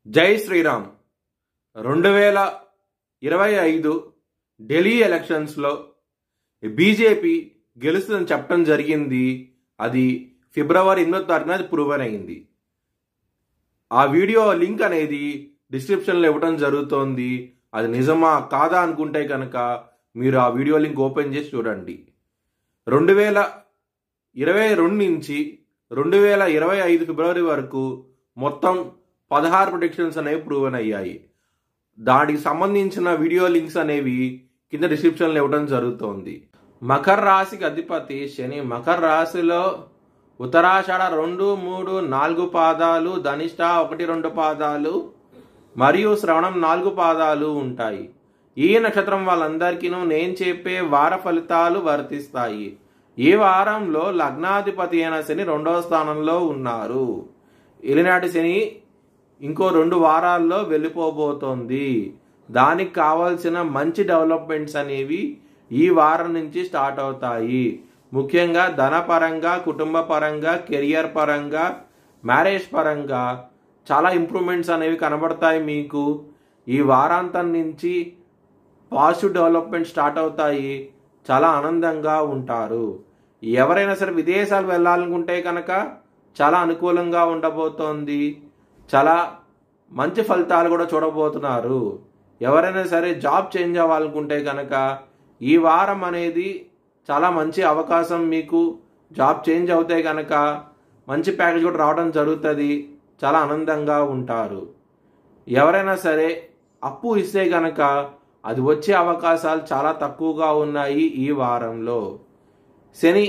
జై శ్రీరామ్. 2025 ఢిల్లీ ఎలక్షన్స్లో బీజేపీ గెలుస్తుందని చెప్పడం జరిగింది. అది ఫిబ్రవరి 8వ తారీఖున ప్రూవ్ అయింది. ఆ వీడియో లింక్ అనేది డిస్క్రిప్షన్లో ఇవ్వడం జరుగుతోంది. అది నిజమా కాదా అనుకుంటే కనుక మీరు ఆ వీడియో లింక్ ఓపెన్ చేసి చూడండి. 2022 నుంచి 2025 ఫిబ్రవరి వరకు మొత్తం 16 ప్రెడిక్షన్స్ అనేవి ప్రూవన్ అయ్యాయి. దానికి సంబంధించిన వీడియో లింక్స్ అనేవి కింద డిస్క్రిప్షన్లో ఇవ్వడం జరుగుతోంది. మకర రాశికి అధిపతి శని. మకర రాశిలో ఉత్తరాషాఢ 2, 3, 4 పాదాలు, ధనిష్ట 1, 2 పాదాలు మరియు శ్రవణం 4 పాదాలు ఉంటాయి. ఈ నక్షత్రం వాళ్ళందరికీ నేను చెప్పే వార ఫలితాలు వర్తిస్తాయి. ఈ వారంలో లగ్నాధిపతి అయిన శని 2వ స్థానంలో ఉన్నారు. ఏలినాటి శని ఇంకో 2 వారాల్లో వెళ్ళిపోబోతోంది. దానికి కావాల్సిన మంచి డెవలప్మెంట్స్ అనేవి ఈ వారం నుంచి స్టార్ట్ అవుతాయి. ముఖ్యంగా ధనపరంగా, కుటుంబ పరంగా, కెరియర్ పరంగా, మ్యారేజ్ పరంగా చాలా ఇంప్రూవ్మెంట్స్ అనేవి కనబడతాయి. మీకు ఈ వారాంతం నుంచి పాజిటివ్ డెవలప్మెంట్ స్టార్ట్ అవుతాయి. చాలా ఆనందంగా ఉంటారు. ఎవరైనా సరే విదేశాలు వెళ్ళాలనుకుంటే కనుక చాలా అనుకూలంగా ఉండబోతోంది. చాలా మంచి ఫలితాలు కూడా చూడబోతున్నారు. ఎవరైనా సరే జాబ్ చేంజ్ అవ్వాలనుకుంటే కనుక ఈ వారం అనేది చాలా మంచి అవకాశం. మీకు జాబ్ చేంజ్ అవుతే కనుక మంచి ప్యాకేజ్ కూడా రావడం జరుగుతుంది. చాలా ఆనందంగా ఉంటారు. ఎవరైనా సరే అప్పు ఇస్తే కనుక అది వచ్చే అవకాశాలు చాలా తక్కువగా ఉన్నాయి ఈ వారంలో. శని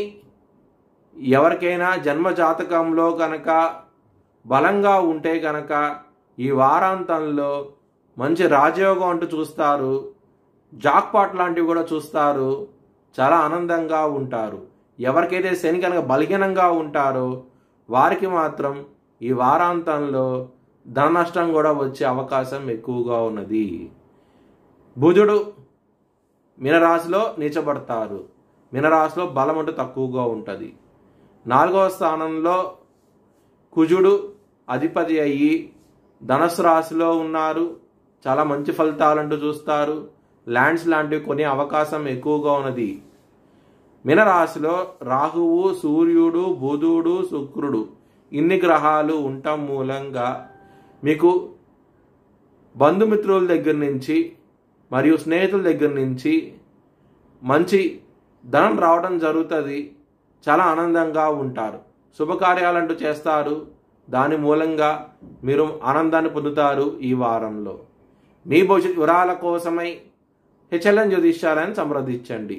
ఎవరికైనా జన్మ జాతకంలో కనుక బలంగా ఉంటే కనుక ఈ వారాంతంలో మంచి రాజయోగం అంటూ చూస్తారు. జాక్పాట్ లాంటివి కూడా చూస్తారు. చాలా ఆనందంగా ఉంటారు. ఎవరికైతే శని కనుక బలహీనంగా ఉంటారో వారికి మాత్రం ఈ వారాంతంలో ధన నష్టం కూడా వచ్చే అవకాశం ఎక్కువగా ఉన్నది. బుధుడు మీనరాశిలో నీచబడతారు. మీనరాశిలో బలం అంటూ తక్కువగా ఉంటుంది. 4వ స్థానంలో కుజుడు అధిపతి అయ్యి ధనస్సు రాశిలో ఉన్నారు. చాలా మంచి ఫలితాలంటూ చూస్తారు. ల్యాండ్స్ లాంటివి కొనే అవకాశం ఎక్కువగా ఉన్నది. మీనరాశిలో రాహువు, సూర్యుడు, బుధుడు, శుక్రుడు ఇన్ని గ్రహాలు ఉండటం మూలంగా మీకు బంధుమిత్రుల దగ్గర నుంచి మరియు స్నేహితుల దగ్గర నుంచి మంచి ధనం రావడం జరుగుతుంది. చాలా ఆనందంగా ఉంటారు. శుభకార్యాలంటూ చేస్తారు. దాని మూలంగా మీరు ఆనందాన్ని పొందుతారు. ఈ వారంలో మీ భవిష్యత్ వివరాల కోసమై హెచ్ఎల్ఎన్ జ్యోతిష్యాలను సంప్రదించండి.